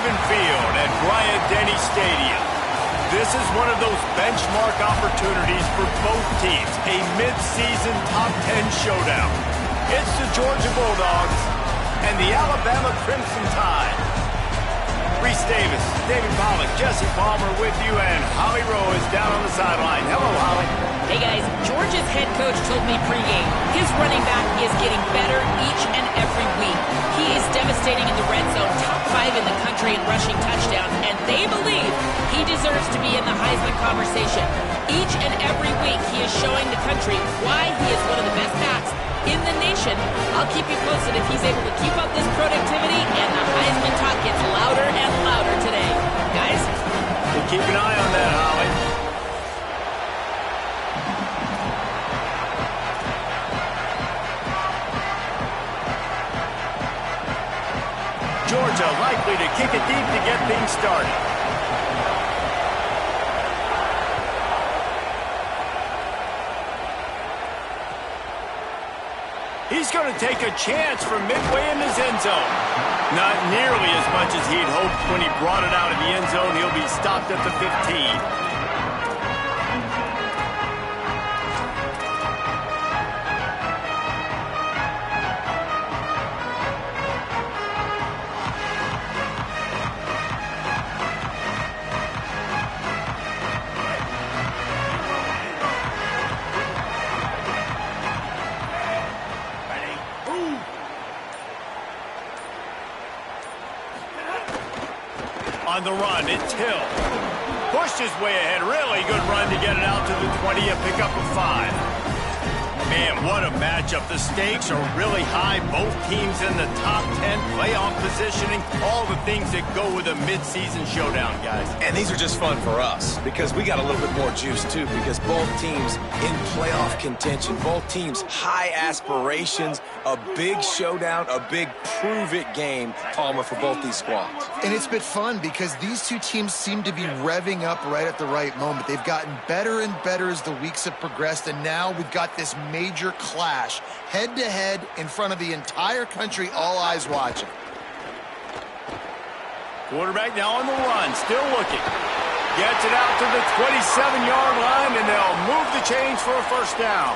even field at Bryant-Denny Stadium. This is one of those benchmark opportunities for both teams, a mid-season top 10 showdown. It's the Georgia Bulldogs and the Alabama Crimson Tide. Reese Davis, David Pollack, Jesse Palmer with you, and Holly Rowe is down on the sideline. Hello, Holly. Hey, guys. Georgia's head coach told me pregame his running back is getting better each and every week. He is devastating in the red zone, top 5 in the country in rushing touchdowns, and they believe he deserves to be in the Heisman conversation. Each and every week, he is showing the country why he is one of the best backs in the nation. I'll keep you posted if he's able to keep up this productivity, and the Heisman talk gets louder and louder today. Guys? We'll keep an eye on that, Holly. Georgia likely to kick it deep to get things started. He's going to take a chance from midway in his end zone. Not nearly as much as he'd hoped when he brought it out of the end zone. He'll be stopped at the 15. On the run, it's Hill. Pushed his way ahead. Really good run to get it out to the 20, a pickup of 5. Man, what a matchup. The stakes are really high. Both teams in the top 10, playoff positioning, all the things that go with a midseason showdown, guys. And these are just fun for us because we got a little bit more juice, too, because both teams in playoff contention, both teams high aspirations, a big showdown, a big prove-it game, Palmer, for both these squads. And it's been fun because these two teams seem to be revving up right at the right moment. They've gotten better and better as the weeks have progressed, and now we've got this major clash, head-to-head in front of the entire country, all eyes watching. Quarterback now on the run, still looking. Gets it out to the 27-yard line, and they'll move the chains for a first down.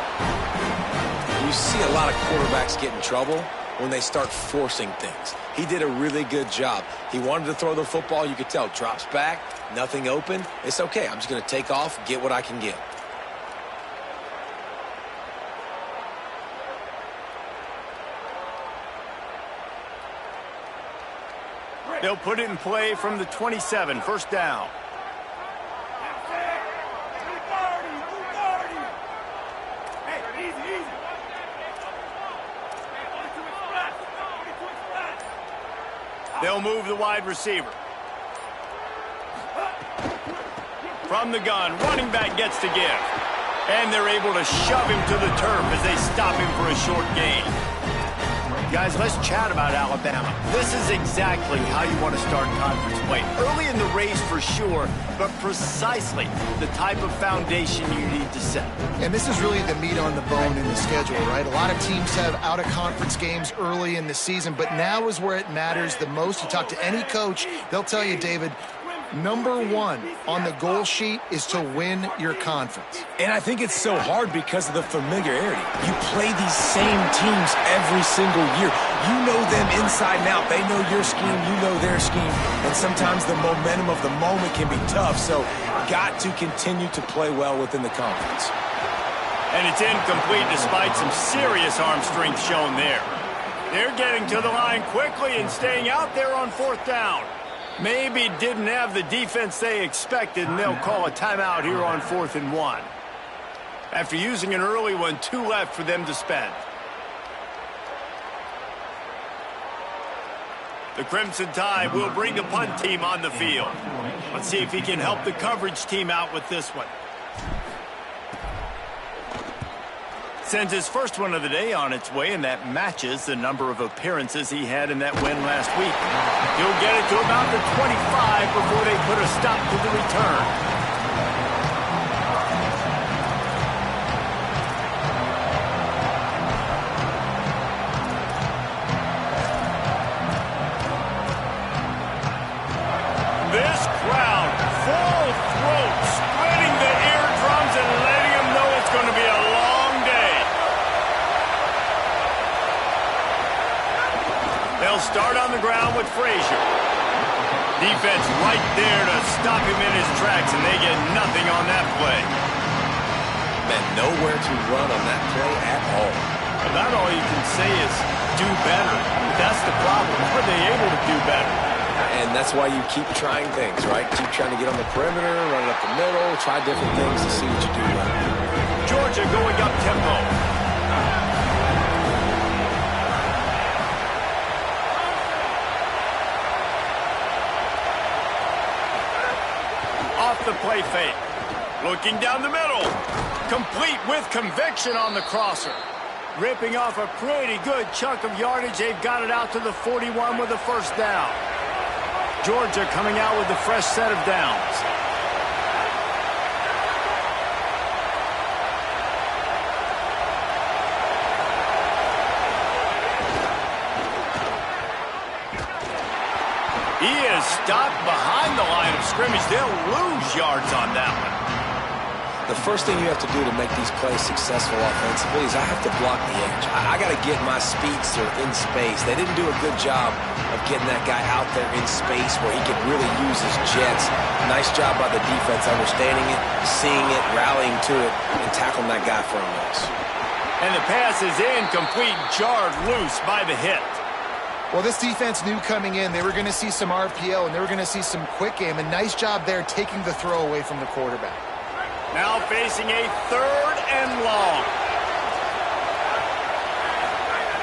You see a lot of quarterbacks get in trouble when they start forcing things. He did a really good job. He wanted to throw the football. You could tell. Drops back, nothing open. It's okay. I'm just going to take off, get what I can get. They'll put it in play from the 27, first down. They'll move the wide receiver. From the gun, running back gets to give. And they're able to shove him to the turf as they stop him for a short gain. Guys, let's chat about Alabama. This is exactly how you want to start conference play. Early in the race for sure, but precisely the type of foundation you need to set. And this is really the meat on the bone in the schedule, right? A lot of teams have out-of-conference games early in the season, but now is where it matters the most. You talk to any coach, they'll tell you, David, number one on the goal sheet is to win your conference. And I think it's so hard because of the familiarity. You play these same teams every single year. You know them inside and out. They know your scheme, you know their scheme. And sometimes the momentum of the moment can be tough. So got to continue to play well within the conference. And it's incomplete despite some serious arm strength shown there. They're getting to the line quickly and staying out there on fourth down. Maybe didn't have the defense they expected, and they'll call a timeout here on 4th and 1. After using an early one, 2 left for them to spend. The Crimson Tide will bring the punt team on the field. Let's see if he can help the coverage team out with this one. Sends his first one of the day on its way, and that matches the number of appearances he had in that win last week. He'll get it to about the 25 before they put a stop to the return. this crowd, full throat, spreading the eardrums and letting them know it's going to be a long day. They'll start on the ground with Frazier. Defense right there to stop him in his tracks, and they get nothing on that play. Man, nowhere to run on that play at all. About all you can say is do better. That's the problem. Are they able to do better? And that's why you keep trying things, right? Keep trying to get on the perimeter, run it up the middle, try different things to see what you do well. Georgia going up tempo. Off the play fake. Looking down the middle. Complete with conviction on the crosser. Ripping off a pretty good chunk of yardage. They've got it out to the 41 with a first down. Georgia coming out with a fresh set of downs. He is stopped behind the line of scrimmage. They'll lose yards on that one. The first thing you have to do to make these plays successful offensively is I have to block the edge. I got to get my speedster in space. They didn't do a good job of getting that guy out there in space where he could really use his jets. Nice job by the defense understanding it, seeing it, rallying to it, and tackling that guy for a loss. And the pass is incomplete, jarred loose by the hit. Well, this defense knew coming in they were going to see some RPO and they were going to see some quick game. A nice job there taking the throw away from the quarterback. Now facing a 3rd and long.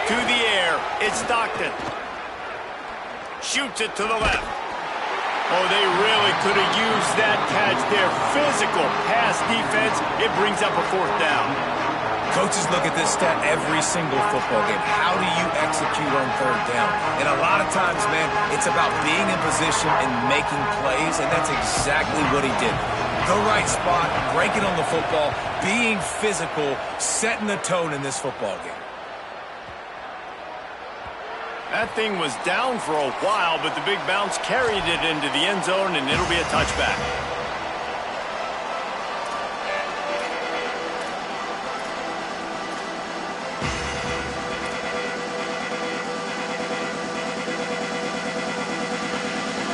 To the air, it's Stockton. Shoots it to the left. Oh, they really could have used that catch there. Physical pass defense. It brings up a 4th down. Coaches look at this stat every single football game. How do you execute on 3rd down? And a lot of times, man, it's about being in position and making plays, and that's exactly what he did. The right spot, breaking on the football, being physical, setting the tone in this football game. That thing was down for a while, but the big bounce carried it into the end zone, and it'll be a touchback.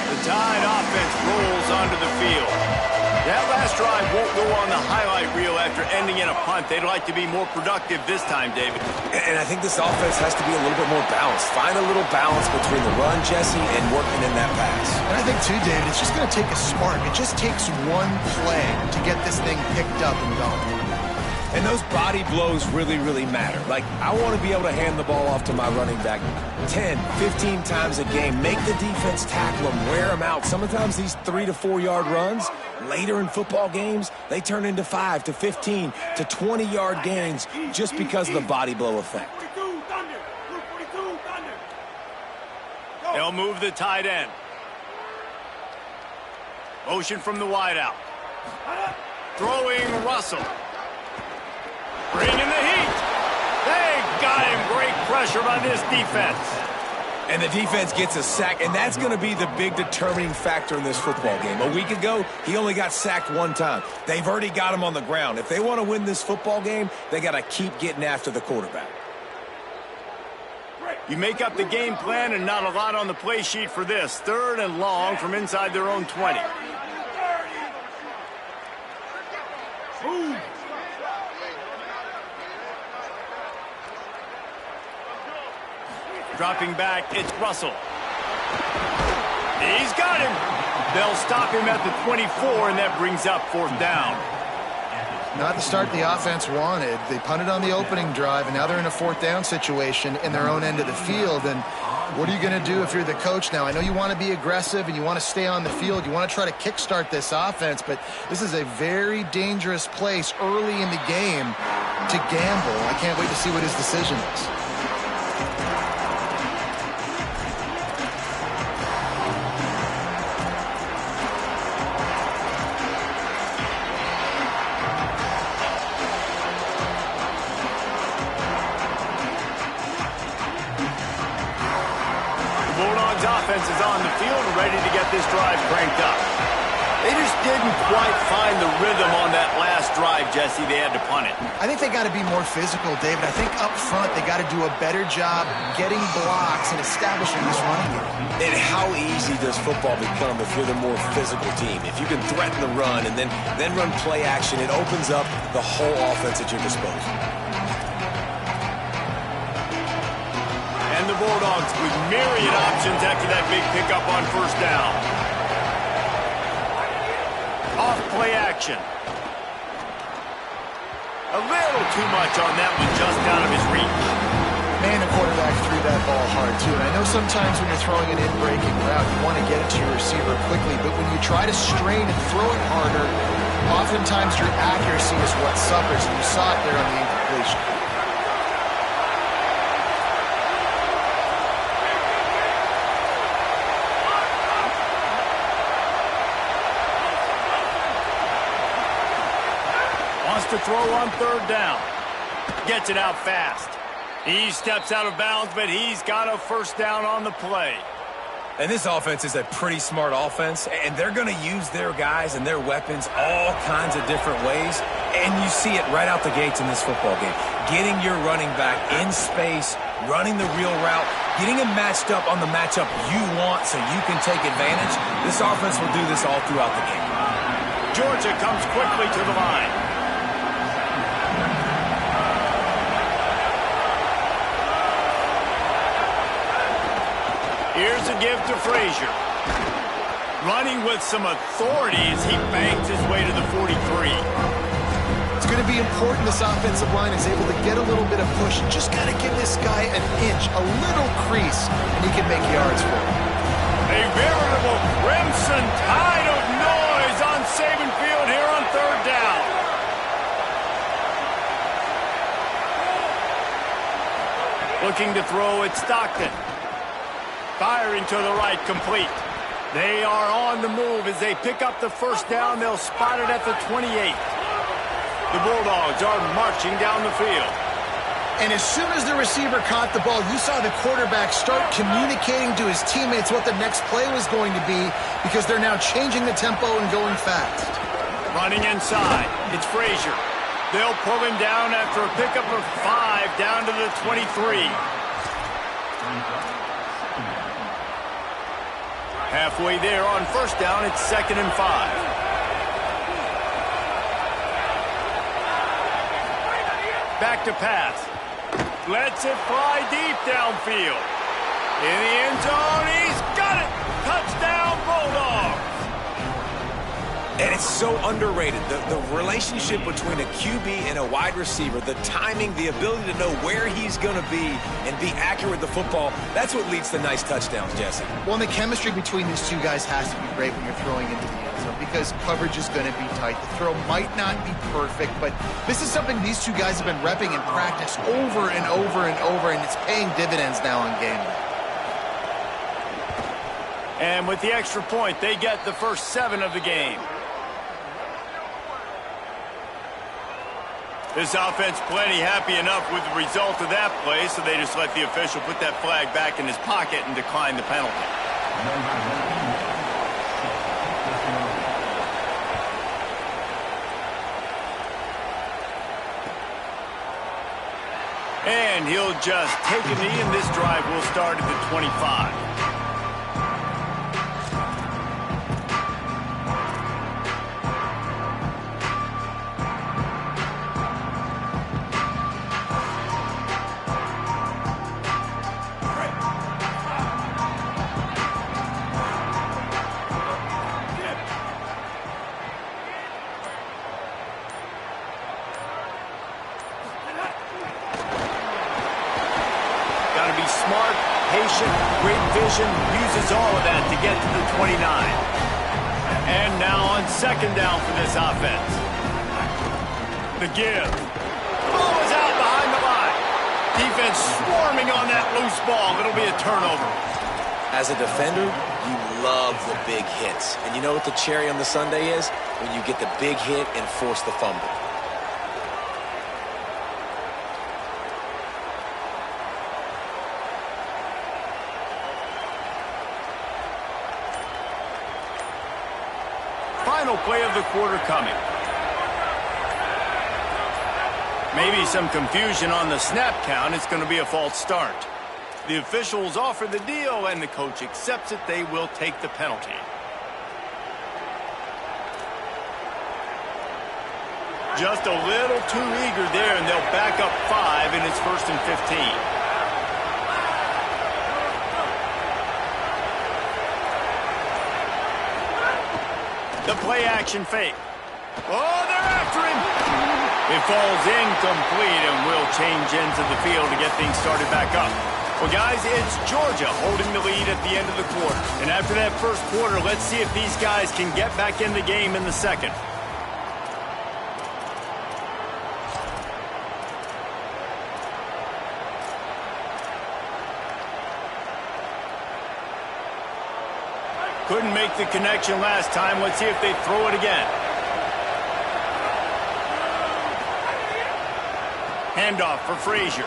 The Tide offense rolls onto the field. That last drive won't go on the highlight reel after ending in a punt. They'd like to be more productive this time, David. And I think this offense has to be a little bit more balanced. Find a little balance between the run, Jesse, and working in that pass. And I think, too, David, it's just going to take a spark. It just takes one play to get this thing picked up and going. And those body blows really, really matter. Like, I want to be able to hand the ball off to my running back 10, 15 times a game. Make the defense tackle them, wear them out. Sometimes these 3 to 4 yard runs, later in football games, they turn into 5 to 15 to 20 yard gains just because of the body blow effect. They'll move the tight end. Motion from the wideout. Throwing Russell. Bringing the heat. They got him. Great pressure by this defense. And the defense gets a sack, and that's going to be the big determining factor in this football game. A week ago, he only got sacked 1 time. They've already got him on the ground. If they want to win this football game, they got to keep getting after the quarterback. You make up the game plan and not a lot on the play sheet for this. 3rd and long from inside their own 20. Dropping back, it's Russell. He's got him. They'll stop him at the 24, and that brings up 4th down. Not the start the offense wanted. They punted on the opening drive, and now they're in a 4th down situation in their own end of the field. And what are you going to do if you're the coach now? I know you want to be aggressive and you want to stay on the field. You want to try to kickstart this offense, but this is a very dangerous place early in the game to gamble. I can't wait to see what his decision is. Offense is on the field, ready to get this drive cranked up. They just didn't quite find the rhythm on that last drive, Jesse. They had to punt it. I think they got to be more physical, David. I think up front they got to do a better job getting blocks and establishing this running game. And how easy does football become if you're the more physical team? If you can threaten the run and then run play action, it opens up the whole offense at your disposal. And the Bulldogs with myriad options after that big pickup on first down. Off play action. A little too much on that one, just out of his reach. Man, the quarterback threw that ball hard, too. And I know sometimes when you're throwing an in-breaking route, you want to get it to your receiver quickly. But when you try to strain and throw it harder, oftentimes your accuracy is what suffers. And you saw it there on the incompletion. To throw on third down. Gets it out fast. He steps out of bounds, but he's got a first down on the play. And this offense is a pretty smart offense, and they're going to use their guys and their weapons all kinds of different ways. And you see it right out the gates in this football game. Getting your running back in space, running the real route, getting him matched up on the matchup you want so you can take advantage. This offense will do this all throughout the game. Georgia comes quickly to the line. Here's a give to Frazier. Running with some authority as he banks his way to the 43. It's going to be important this offensive line is able to get a little bit of push and just got to give this guy an inch, a little crease, and he can make yards for him. A veritable crimson tide of noise on Saban Field here on third down. Looking to throw at Stockton. Firing to the right, complete. They are on the move as they pick up the first down. They'll spot it at the 28. The Bulldogs are marching down the field. And as soon as the receiver caught the ball, you saw the quarterback start communicating to his teammates what the next play was going to be because they're now changing the tempo and going fast. Running inside, it's Frazier. They'll pull him down after a pickup of 5 down to the 23. Halfway there on first down, it's 2nd and 5. Back to pass. Lets it fly deep downfield. In the end zone, he's got it! Touchdown, Bulldogs! And it's so underrated. The relationship between a QB and a wide receiver, the timing, the ability to know where he's going to be and be accurate with the football, that's what leads to nice touchdowns, Jesse. Well, and the chemistry between these two guys has to be great when you're throwing into the end zone because coverage is going to be tight. The throw might not be perfect, but this is something these two guys have been repping in practice over and over and over, and it's paying dividends now on game day. And with the extra point, they get the first 7 of the game. This offense plenty happy enough with the result of that play, so they just let the official put that flag back in his pocket and decline the penalty. And he'll just take a knee, and this drive will start at the 25. Smart, patient, great vision, uses all of that to get to the 29. And now on 2nd down for this offense. The give. Ball is out behind the line. Defense swarming on that loose ball. It'll be a turnover. As a defender, you love the big hits. And you know what the cherry on the sundae is? When you get the big hit and force the fumble. Final play of the quarter coming. Maybe some confusion on the snap count. It's going to be a false start. The officials offer the deal, and the coach accepts it. They will take the penalty. Just a little too eager there, and they'll back up 5, and it's 1st and 15. The play action fake. Oh, they're after him. It falls incomplete and will change into the field to get things started back up. Well, guys, it's Georgia holding the lead at the end of the quarter. And after that first quarter, let's see if these guys can get back in the game in the second. Couldn't make the connection last time. Let's see if they throw it again. Handoff for Frazier.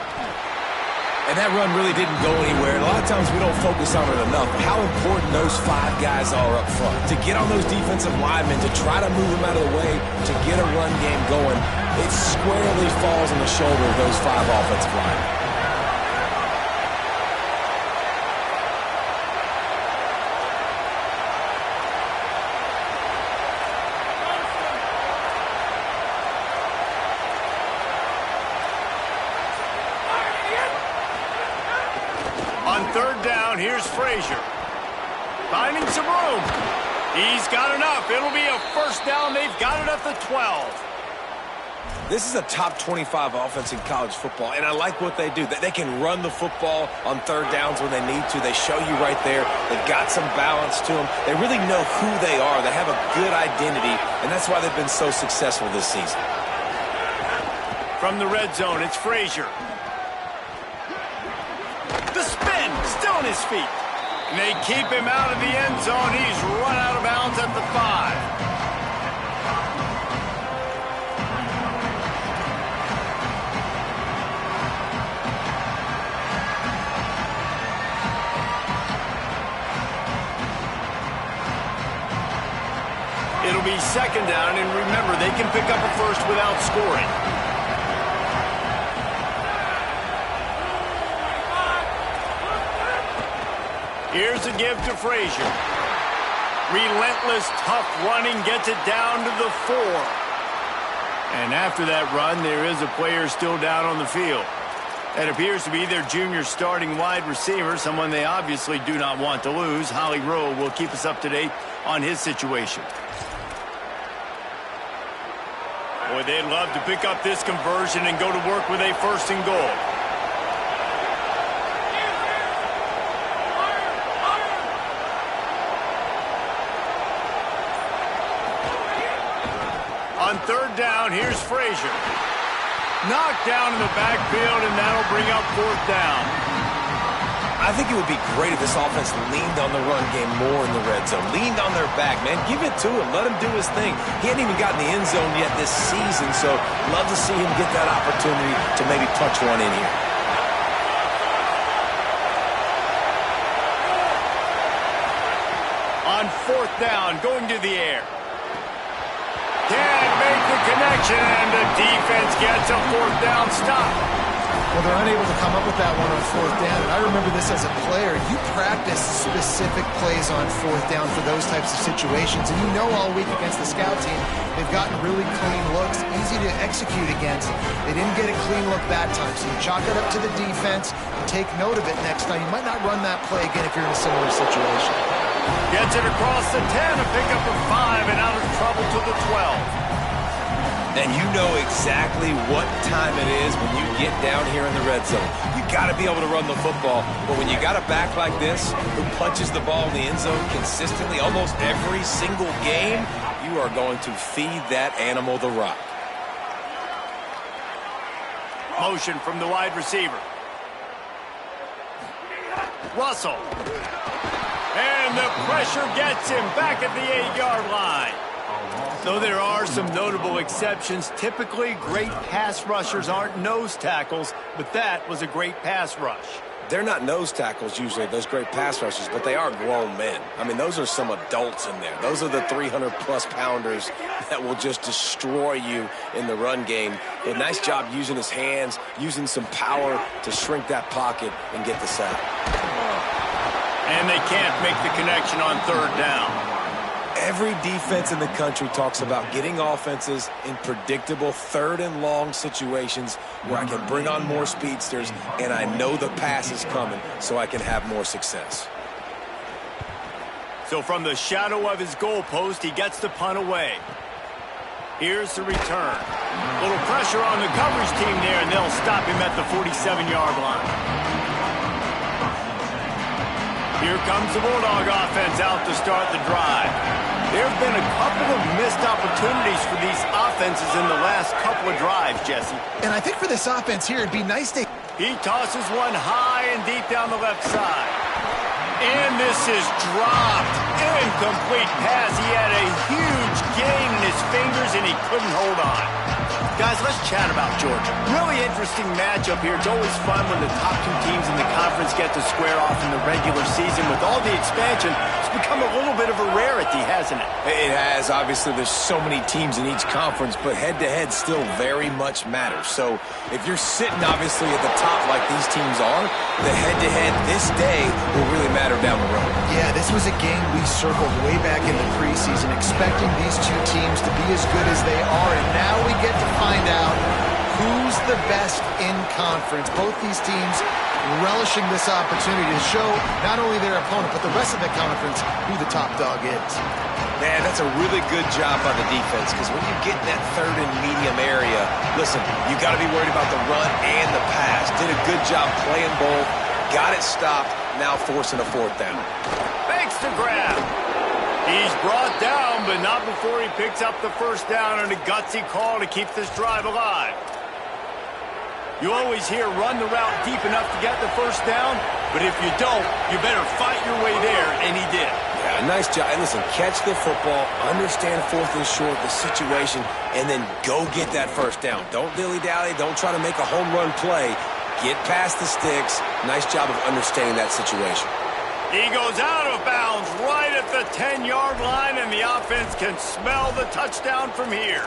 And that run really didn't go anywhere. A lot of times we don't focus on it enough. How important those 5 guys are up front. To get on those defensive linemen, to try to move them out of the way, to get a run game going, it squarely falls on the shoulder of those 5 offensive linemen. On 3rd down, here's Frazier. Finding some room. He's got enough. It'll be a 1st down. They've got it at the 12. This is a top 25 offense in college football, and I like what they do. They can run the football on 3rd downs when they need to. They show you right there. They've got some balance to them. They really know who they are. They have a good identity, and that's why they've been so successful this season. From the red zone, it's Frazier. The spin, still on his feet. And they keep him out of the end zone. He's run out of bounds at the 5. It'll be 2nd down, and remember, they can pick up a 1st without scoring. Here's a give to Frazier. Relentless, tough running, gets it down to the 4. And after that run, there is a player still down on the field. That appears to be their junior starting wide receiver, someone they obviously do not want to lose. Holly Rowe will keep us up to date on his situation. Boy, they'd love to pick up this conversion and go to work with a 1st and goal. On 3rd down, here's Frazier. Knocked down in the backfield, and that'll bring up 4th down. I think it would be great if this offense leaned on the run game more in the red zone. Leaned on their back, man. Give it to him. Let him do his thing. He hadn't even gotten the end zone yet this season, so love to see him get that opportunity to maybe punch one in here. On 4th down, going to the air. Can't make the connection, and the defense gets a 4th down stop. Well, they're unable to come up with that one on 4th down, and I remember this as a player. You practice specific plays on 4th down for those types of situations, and you know all week against the scout team, they've gotten really clean looks, easy to execute against. They didn't get a clean look that time, so you chalk it up to the defense and take note of it next time. You might not run that play again if you're in a similar situation. Gets it across the 10, a pickup of 5, and out of trouble to the 12. And you know exactly what time it is when you get down here in the red zone. You got to be able to run the football, but when you got a back like this who punches the ball in the end zone consistently almost every single game, you are going to feed that animal the rock. Motion from the wide receiver. Russell. And the pressure gets him back at the 8-yard line. Though there are some notable exceptions, typically great pass rushers aren't nose tackles, but that was a great pass rush. They're not nose tackles usually, those great pass rushers, but they are grown men. I mean, those are some adults in there. Those are the 300-plus pounders that will just destroy you in the run game. But nice job using his hands, using some power to shrink that pocket and get the sack. And they can't make the connection on third down. Every defense in the country talks about getting offenses in predictable third and long situations where I can bring on more speedsters and I know the pass is coming so I can have more success. So from the shadow of his goalpost, he gets the punt away. Here's the return. A little pressure on the coverage team there, and they'll stop him at the 47-yard line. Here comes the Bulldog offense out to start the drive. There have been a couple of missed opportunities for these offenses in the last couple of drives, Jesse. And I think for this offense here, it'd be nice to... He tosses one high and deep down the left side. And this is dropped. Incomplete pass. He had a huge gain in his fingers, and he couldn't hold on. Guys, let's chat about Georgia. Really interesting matchup here. It's always fun when the top two teams in the conference get to square off in the regular season. With all the expansion, it's become a little bit of a rarity, hasn't it? It has. Obviously, there's so many teams in each conference, but head-to-head still very much matters. So if you're sitting, obviously, at the top like these teams are, the head-to-head this day will really matter down the road. Yeah, this was a game we circled way back in the preseason, expecting these two teams to be as good as they are, and now we get to find out who's the best in conference. Both these teams relishing this opportunity to show not only their opponent, but the rest of the conference who the top dog is. Man, that's a really good job by the defense, because when you get in that third and medium area, listen, you got to be worried about the run and the pass. Did a good job playing both, got it stopped, now forcing a fourth down. Thanks to grab. He's brought down, but not before he picks up the first down on a gutsy call to keep this drive alive. You always hear run the route deep enough to get the first down, but if you don't, you better fight your way there, and he did. Yeah, nice job. And listen, catch the football, understand fourth and short, the situation, and then go get that first down. Don't dilly-dally. Don't try to make a home run play. Get past the sticks. Nice job of understanding that situation. He goes out of bounds right at the 10-yard line, and the offense can smell the touchdown from here.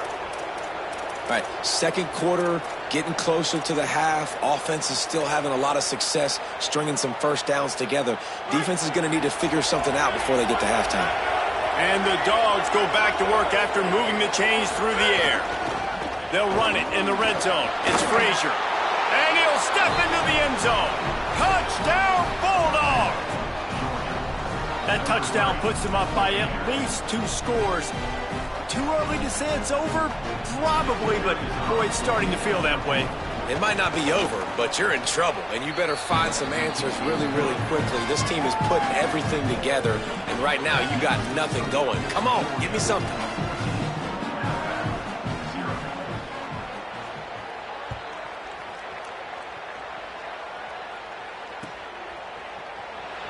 All right, second quarter, getting closer to the half. Offense is still having a lot of success stringing some first downs together. Defense is going to need to figure something out before they get to halftime. And the Dogs go back to work after moving the chains through the air. They'll run it in the red zone. It's Frazier. And he'll step into the end zone. Touchdown, Bulldog! That touchdown puts them up by at least 2 scores. Too early to say it's over? Probably, but boy, it's starting to feel that way. It might not be over, but you're in trouble, and you better find some answers really, really quickly. This team is putting everything together, and right now you got nothing going. Come on, give me something.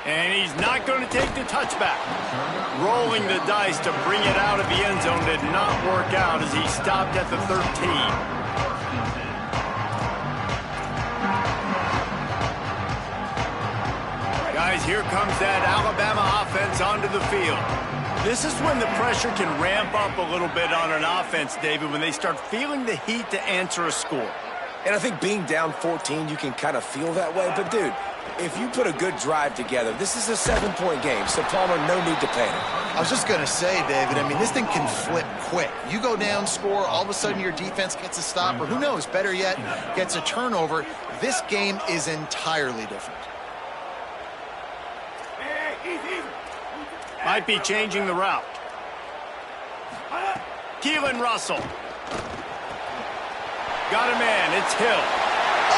And he's not going to take the touchback. Rolling the dice to bring it out of the end zone did not work out as he stopped at the 13. Guys, here comes that Alabama offense onto the field. This is when the pressure can ramp up a little bit on an offense, David, when they start feeling the heat to answer a score. And I think being down 14, you can kind of feel that way. But, dude, if you put a good drive together, this is a 7-point game, so Palmer, no need to panic. I was just going to say, David, I mean, this thing can flip quick. You go down, score, all of a sudden your defense gets a stop, or who knows, better yet, gets a turnover. This game is entirely different. Might be changing the route. Keelan Russell. Got a man, it's Hill.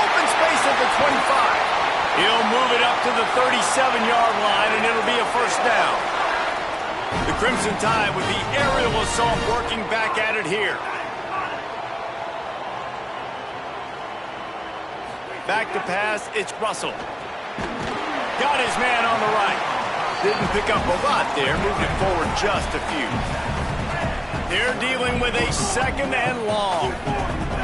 Open space at the 25. He'll move it up to the 37-yard line, and it'll be a first down. The Crimson Tide with the aerial assault working back at it here. Back to pass, it's Russell. Got his man on the right. Didn't pick up a lot there, moved it forward just a few. They're dealing with a 2nd and long.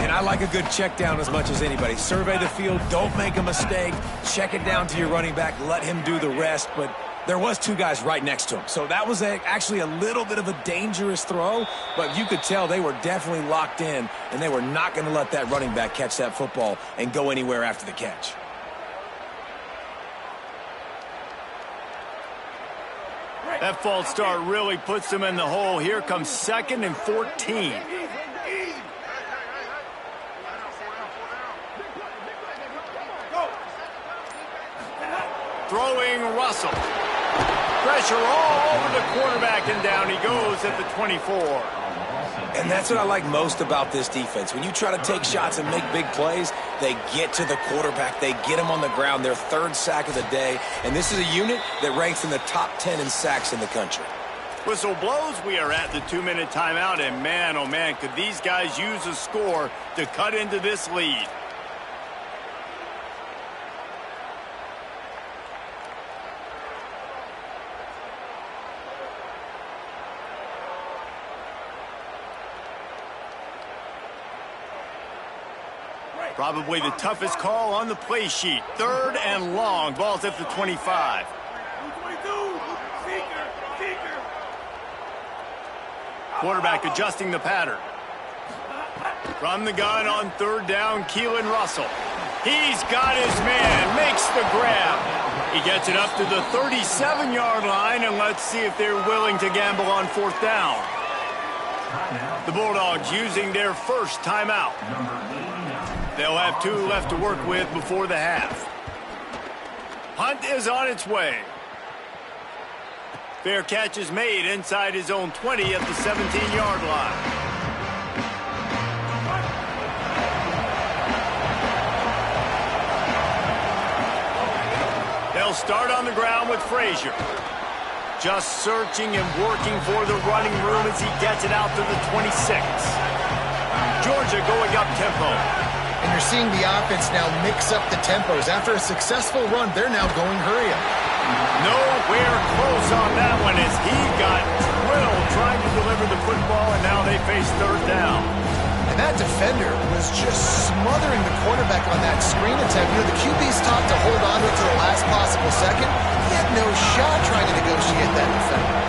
And I like a good check down as much as anybody. Survey the field, don't make a mistake, check it down to your running back, let him do the rest. But there was two guys right next to him. So that was actually a little bit of a dangerous throw, but you could tell they were definitely locked in, and they were not going to let that running back catch that football and go anywhere after the catch. That false start really puts them in the hole. Here comes 2nd and 14. Throwing Russell. Pressure all over the quarterback, and down he goes at the 24. And that's what I like most about this defense. When you try to take shots and make big plays, they get to the quarterback. They get him on the ground. Their 3rd sack of the day. And this is a unit that ranks in the top 10 in sacks in the country. Whistle blows. We are at the 2-minute timeout. And man, oh man, could these guys use a score to cut into this lead. Probably the toughest call on the play sheet. 3rd and long. Ball's at the 25. Quarterback adjusting the pattern. From the gun on 3rd down, Keelan Russell. He's got his man. Makes the grab. He gets it up to the 37-yard line, and let's see if they're willing to gamble on 4th down. The Bulldogs using their first timeout. They'll have 2 left to work with before the half. Hunt is on its way. Fair catch is made inside his own 20 at the 17-yard line. They'll start on the ground with Frazier. Just searching and working for the running room as he gets it out to the 26. Georgia going up tempo. And you're seeing the offense now mix up the tempos. After a successful run, they're now going hurry up. Nowhere close on that one as he got drilled trying to deliver the football, and now they face 3rd down. And that defender was just smothering the quarterback on that screen attempt. You know, the QB's taught to hold on to it to the last possible second. He had no shot trying to negotiate that defender.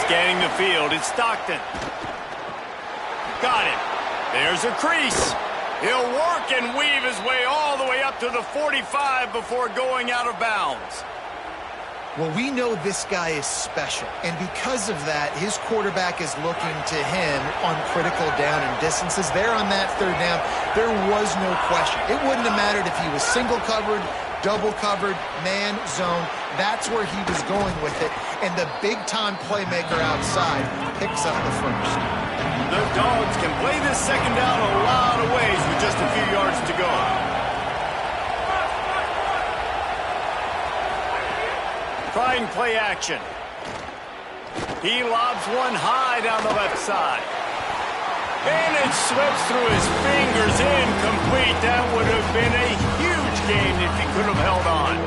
Scanning the field, it's Stockton. Got him. There's a crease. He'll work and weave his way all the way up to the 45 before going out of bounds. Well, we know this guy is special, and because of that, his quarterback is looking to him on critical down and distances. There on that 3rd down, there was no question. It wouldn't have mattered if he was single covered, double covered, man, zone. That's where he was going with it, and the big-time playmaker outside picks up the first. The Dogs can play this 2nd down a lot of ways with just a few yards to go. Trying play action. He lobs one high down the left side. And it slips through his fingers, incomplete. That would have been a huge gain if he could have held on.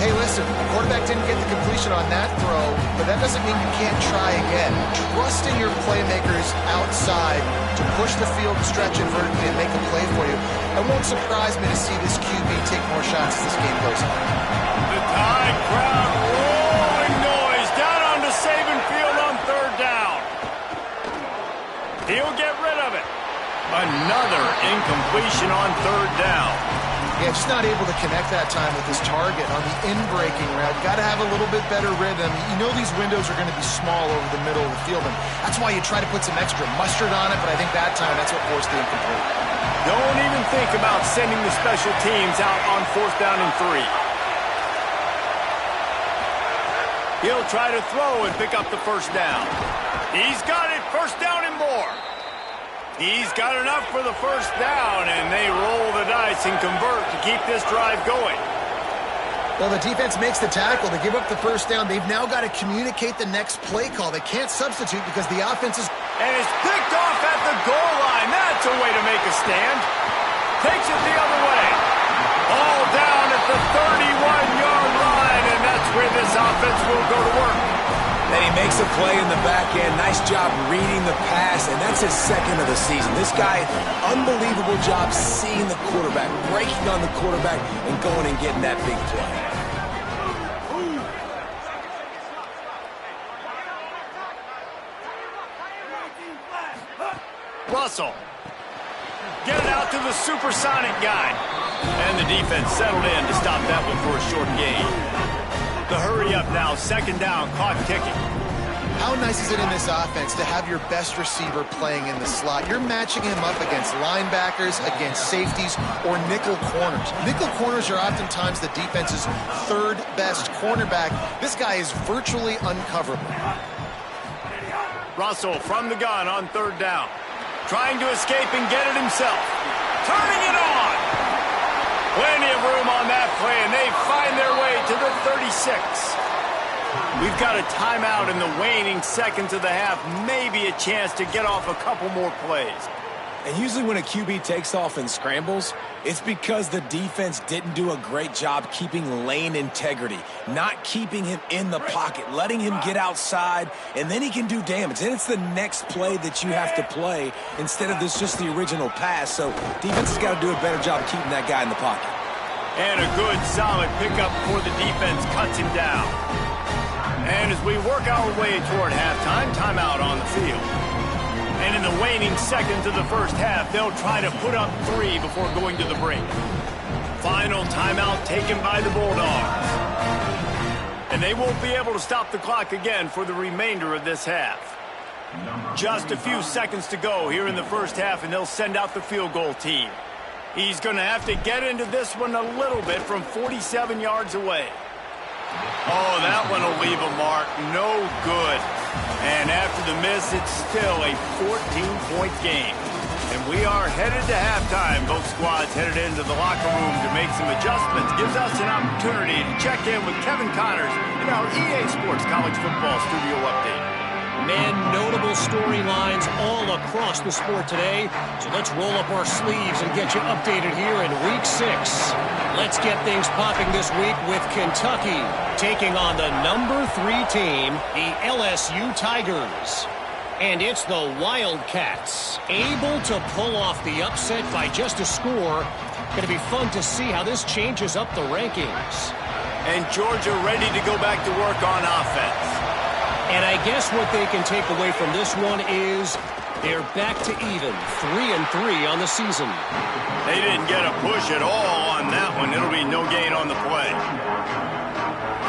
Hey, listen, the quarterback didn't get the completion on that throw, but that doesn't mean you can't try again. Trusting your playmakers outside to push the field, stretch it vertically, and make a play for you. It won't surprise me to see this QB take more shots as this game goes on. The Tide crowd rolling noise down onto Saban Field on 3rd down. He'll get rid of it. Another incompletion on 3rd down. Yeah, just not able to connect that time with his target on the in-breaking route. Got to have a little bit better rhythm. You know these windows are going to be small over the middle of the field, and that's why you try to put some extra mustard on it, but I think that time that's what forced the incomplete. Don't even think about sending the special teams out on 4th down and 3. He'll try to throw and pick up the 1st down. He's got it, 1st down and more. He's got enough for the 1st down, and they roll the dice and convert to keep this drive going. Well, the defense makes the tackle. They give up the first down. They've now got to communicate the next play call. They can't substitute because the offense is... And it's picked off at the goal line. That's a way to make a stand. Takes it the other way. All down at the 31-yard line, and that's where this offense will go to work. Then he makes a play in the back end. Nice job reading the pass, and that's his second of the season. This guy, unbelievable job seeing the quarterback, breaking on the quarterback, and going and getting that big play. Russell. Get it out to the supersonic guy. And the defense settled in to stop that one for a short gain. The hurry up now, second down, clock ticking. How nice is it in this offense to have your best receiver playing in the slot? You're matching him up against linebackers, against safeties, or nickel corners. Nickel corners are oftentimes the defense's third best cornerback. This guy is virtually uncoverable. Russell from the gun on third down. Trying to escape and get it himself. Turning it on. Plenty of room on that play, and they find their way to the 36. We've got a timeout in the waning seconds of the half. Maybe a chance to get off a couple more plays. And usually when a QB takes off and scrambles, it's because the defense didn't do a great job keeping lane integrity, not keeping him in the pocket, letting him get outside, and then he can do damage. Then it's the next play that you have to play instead of this just the original pass. So defense has got to do a better job keeping that guy in the pocket. And a good, solid pickup before the defense cuts him down. And as we work our way toward halftime, timeout on the field. And in the waning seconds of the first half, they'll try to put up 3 before going to the break. Final timeout taken by the Bulldogs. And they won't be able to stop the clock again for the remainder of this half. Just a few seconds to go here in the first half, and they'll send out the field goal team. He's going to have to get into this one a little bit from 47 yards away. Oh, that one will leave a mark. No good. And after the miss, it's still a 14-point game. And we are headed to halftime. Both squads headed into the locker room to make some adjustments. Gives us an opportunity to check in with Kevin Connors in our EA Sports College Football Studio Update. Men, notable storylines all across the sport today. So let's roll up our sleeves and get you updated here in Week 6. Let's get things popping this week with Kentucky taking on the number 3 team, the LSU Tigers. And it's the Wildcats, able to pull off the upset by just a score. Going to be fun to see how this changes up the rankings. And Georgia ready to go back to work on offense. And I guess what they can take away from this one is they're back to even, 3-3 on the season. They didn't get a push at all on that one. It'll be no gain on the play.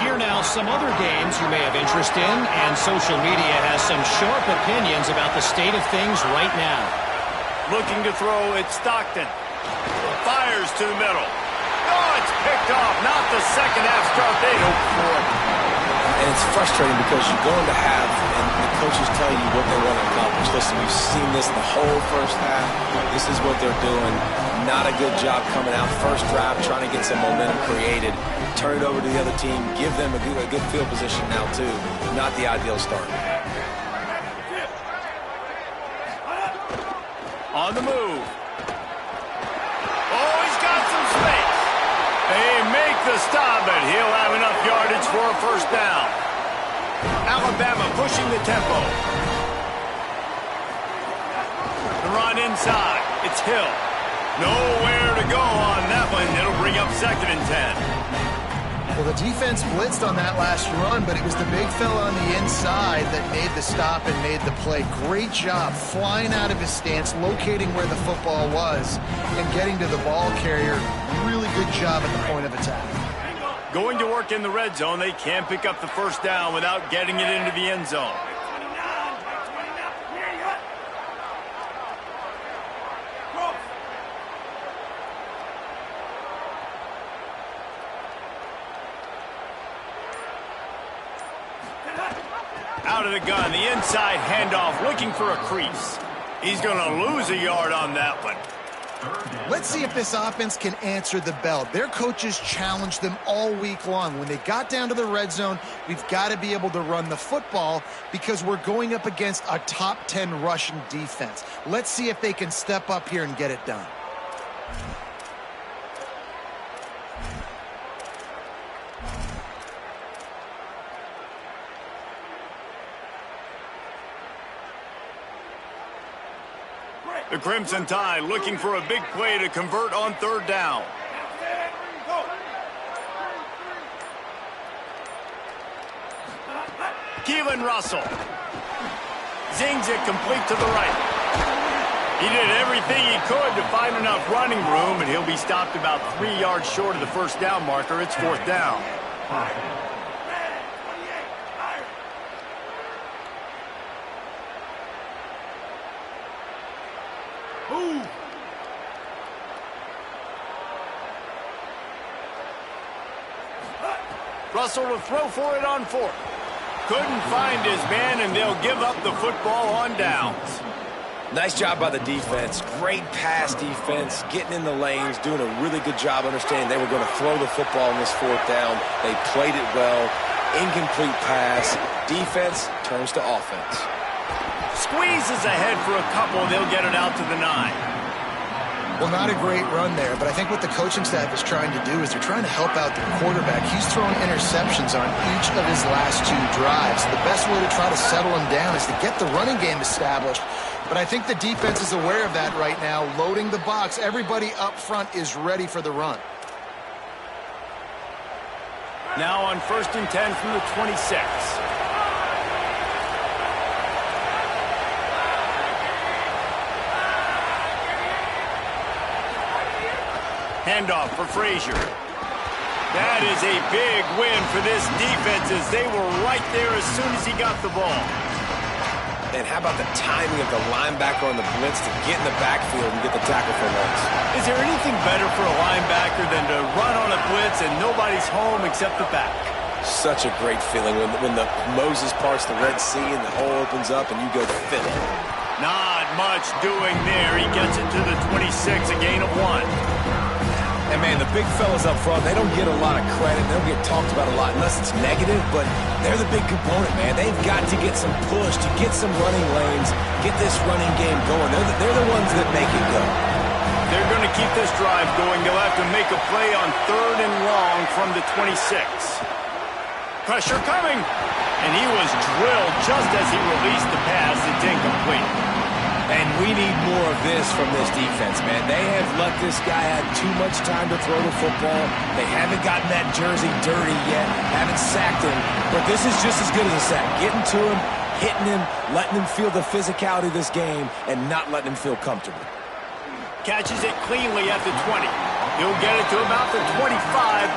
Here now, some other games you may have interest in, and social media has some sharp opinions about the state of things right now. Looking to throw, it's Stockton. Fires to the middle. Oh, it's picked off. Not the second half start they hoped for. And it's frustrating because you're going to have, and the coaches tell you what they want to accomplish. Listen, we've seen this the whole first half. This is what they're doing. Not a good job coming out first drive, trying to get some momentum created. Turn it over to the other team. Give them a good field position now, too. Not the ideal start. On the move. Oh, he's got some space. They make the stop, but he'll have enough yardage for a first down. Alabama pushing the tempo. The run inside. It's Hill. Nowhere to go on that one. It'll bring up 2nd and 10. Well, the defense blitzed on that last run, but it was the big fella on the inside that made the stop and made the play. Great job flying out of his stance, locating where the football was, and getting to the ball carrier. Really good job at the point of attack. Going to work in the red zone. They can't pick up the first down without getting it into the end zone. Out of the gun, the inside handoff, looking for a crease. He's going to lose a yard on that one. Let's see if this offense can answer the bell. Their coaches challenged them all week long. When they got down to the red zone, we've got to be able to run the football because we're going up against a top 10 rushing defense. Let's see if they can step up here and get it done. The Crimson Tide looking for a big play to convert on third down. Keelan Russell. Zings it complete to the right. He did everything he could to find enough running room, and he'll be stopped about 3 yards short of the first down marker. It's fourth down. Russell to throw for it on fourth. Couldn't find his man, and they'll give up the football on downs. Nice job by the defense. Great pass defense, getting in the lanes, doing a really good job understanding they were going to throw the football in this fourth down. They played it well. Incomplete pass. Defense turns to offense. Squeezes ahead for a couple. They'll get it out to the 9. Well, not a great run there, but I think what the coaching staff is trying to do is they're trying to help out their quarterback. He's thrown interceptions on each of his last 2 drives. The best way to try to settle him down is to get the running game established. But I think the defense is aware of that right now, loading the box. Everybody up front is ready for the run. Now on 1st and 10 from the 26. Handoff for Frazier. That is a big win for this defense as they were right there as soon as he got the ball. And how about the timing of the linebacker on the blitz to get in the backfield and get the tackle for loss? Is there anything better for a linebacker than to run on a blitz and nobody's home except the back? Such a great feeling when the Moses parts the Red Sea and the hole opens up and you go fill it. Not much doing there. He gets it to the 26, a gain of 1. And, man, the big fellas up front, they don't get a lot of credit. They don't get talked about a lot unless it's negative, but they're the big component, man. They've got to get some push, to get some running lanes, get this running game going. They're the ones that make it go. They're going to keep this drive going. They'll have to make a play on 3rd and long from the 26. Pressure coming. And he was drilled just as he released the pass. It's incomplete. And we need more of this from this defense, man. They have let this guy have too much time to throw the football. They haven't gotten that jersey dirty yet, haven't sacked him. But this is just as good as a sack. Getting to him, hitting him, letting him feel the physicality of this game, and not letting him feel comfortable. Catches it cleanly at the 20. He'll get it to about the 25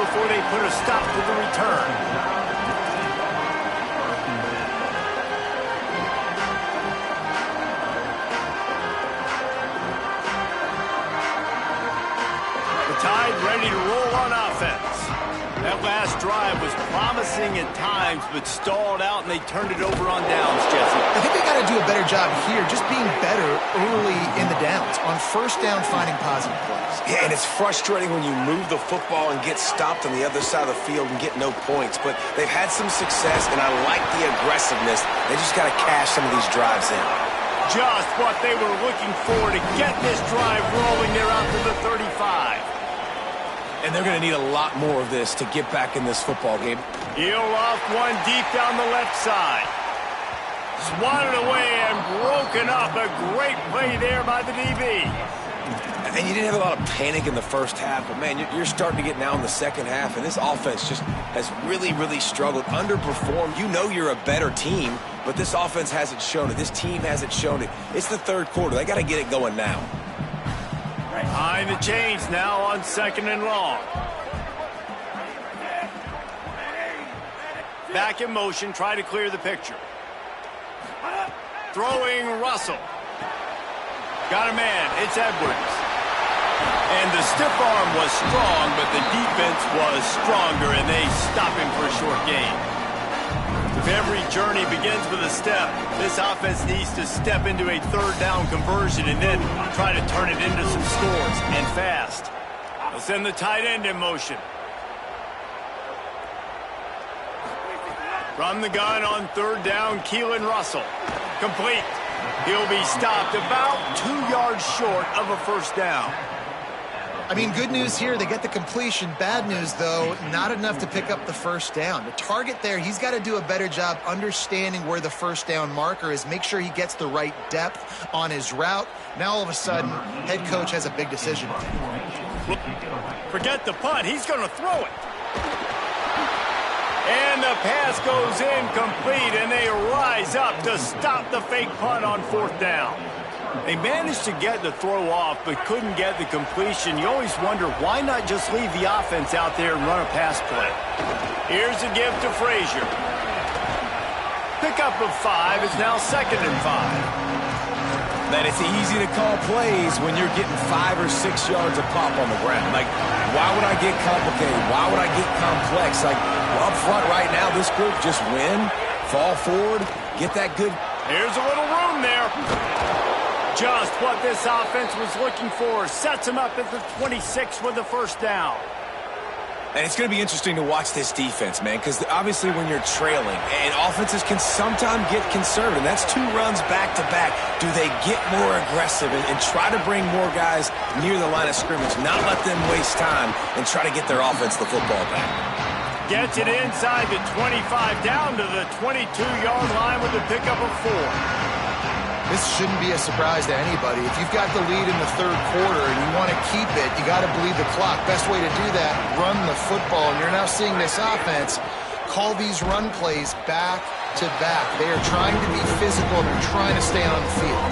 before they put a stop to the return. Tide ready to roll on offense. That last drive was promising at times, but stalled out, and they turned it over on downs, Jesse. I think they got to do a better job here, just being better early in the downs. On 1st down, finding positive plays. Yeah, and it's frustrating when you move the football and get stopped on the other side of the field and get no points. But they've had some success, and I like the aggressiveness. They just got to cash some of these drives in. Just what they were looking for to get this drive rolling. They're out to the 35. And they're going to need a lot more of this to get back in this football game. He'll loft one deep down the left side. Swatted away and broken up. A great play there by the DB. And you didn't have a lot of panic in the first half, but, man, you're starting to get now in the second half, and this offense just has really, really struggled, underperformed. You know you're a better team, but this offense hasn't shown it. This team hasn't shown it. It's the 3rd quarter. They got to get it going now. Behind the chains now on 2nd and long. Back in motion, try to clear the picture. Throwing Russell. Got a man, it's Edwards. And the stiff arm was strong, but the defense was stronger, and they stop him for a short gain. every journey begins with a step. This offense needs to step into a third down conversion and then try to turn it into some scores, and fast. They'll send the tight end in motion. From the gun on third down, Keelan Russell. Complete. He'll be stopped about 2 yards short of a first down. I mean, good news here, they get the completion. Bad news, though, not enough to pick up the first down. The target there, he's got to do a better job understanding where the first down marker is, make sure he gets the right depth on his route. Now, all of a sudden, head coach has a big decision. Forget the punt. He's going to throw it. And the pass goes incomplete, and they rise up to stop the fake punt on fourth down. They managed to get the throw off, but couldn't get the completion. You always wonder, why not just leave the offense out there and run a pass play? Here's a give to Frazier. Pickup of 5 is now 2nd and 5. Man, it's easy to call plays when you're getting 5 or 6 yards of pop on the ground. Like, why would I get complicated? Why would I get complex? Like, up front right now, this group just win, fall forward, get that good. Here's a little room there. Just what this offense was looking for. Sets him up at the 26 with the first down. And it's going to be interesting to watch this defense, man, because obviously when you're trailing, and offenses can sometimes get conservative. That's 2 runs back-to-back. Do they get more aggressive and try to bring more guys near the line of scrimmage, not let them waste time, and try to get their offense the football back? Gets it inside the 25, down to the 22-yard line with a pickup of 4. This shouldn't be a surprise to anybody. If you've got the lead in the third quarter and you want to keep it, you got to bleed the clock. Best way to do that, run the football. And you're now seeing this offense call these run plays back to back. They are trying to be physical. They're trying to stay on the field.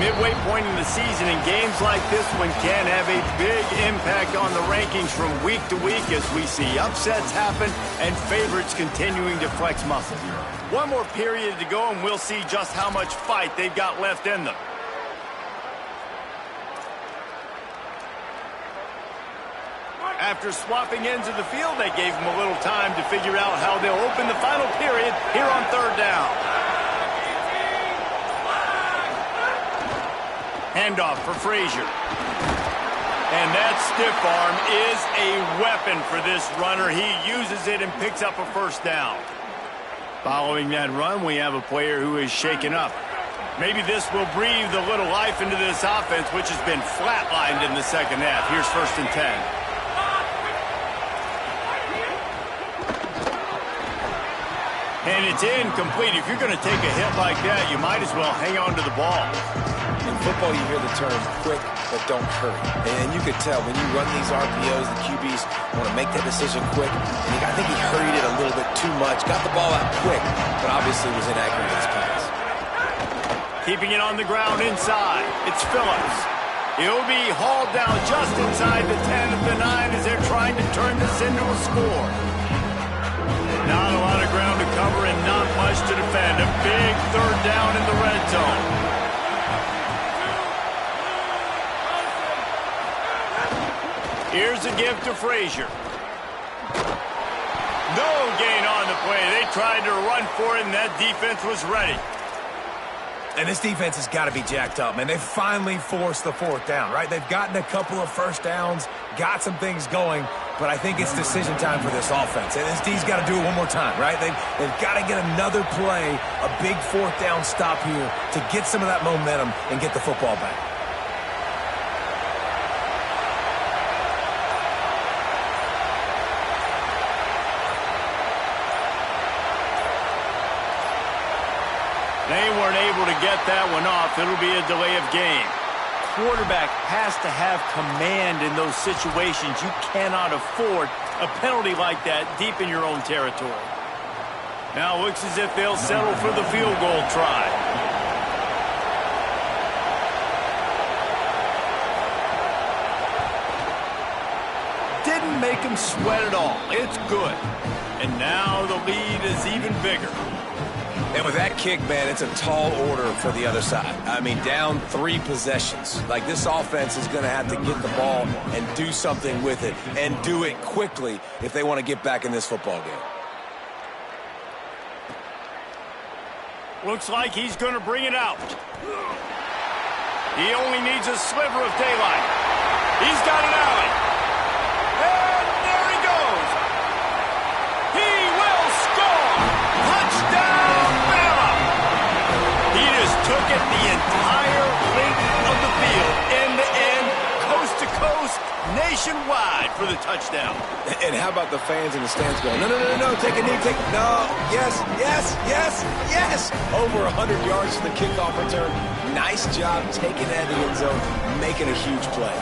Midway point in the season, and games like this one can have a big impact on the rankings from week to week as we see upsets happen and favorites continuing to flex muscle. One more period to go, and we'll see just how much fight they've got left in them. After swapping ends of the field, they gave them a little time to figure out how they'll open the final period here on third down. Handoff for Frazier. And that stiff arm is a weapon for this runner. He uses it and picks up a first down. Following that run, we have a player who is shaken up. Maybe this will breathe a little life into this offense, which has been flatlined in the second half. Here's 1st and 10. And it's incomplete. If you're going to take a hit like that, you might as well hang on to the ball. In football, you hear the term quick, but don't hurry. And you could tell when you run these RPOs, the QBs want to make that decision quick. And I think he hurried it a little bit too much. Got the ball out quick, but obviously was inaccurate in his pass. Keeping it on the ground inside. It's Phillips. He'll be hauled down just inside the 10 at the 9 as they're trying to turn this into a score. Not a lot of ground to cover and not much to defend. A big third down in the red zone. Here's a give to Frazier. No gain on the play. They tried to run for it, and that defense was ready. And this defense has got to be jacked up, man. They finally forced the fourth down, right? They've gotten a couple of first downs, got some things going, but I think it's decision time for this offense. And this D's got to do it one more time, right? They've got to get another play, a big fourth down stop here to get some of that momentum and get the football back. They weren't able to get that one off. It'll be a delay of game. Quarterback has to have command in those situations. You cannot afford a penalty like that deep in your own territory. Now it looks as if they'll settle for the field goal try. Didn't make him sweat at all. It's good. And now the lead is even bigger. And with that kick, man, it's a tall order for the other side. I mean, down 3 possessions. Like, this offense is going to have to get the ball and do something with it, and do it quickly if they want to get back in this football game. Looks like he's going to bring it out. He only needs a sliver of daylight. He's got an alley. And there he goes. He will score. Touchdown, Bama. He just took it the entire length of the field, end to end, coast to coast, nationwide for the touchdown. And how about the fans in the stands going, no, no, no, no, take a knee, no, yes, yes, yes, yes. Over 100 yards for the kickoff return. Nice job taking that to the end zone, making a huge play.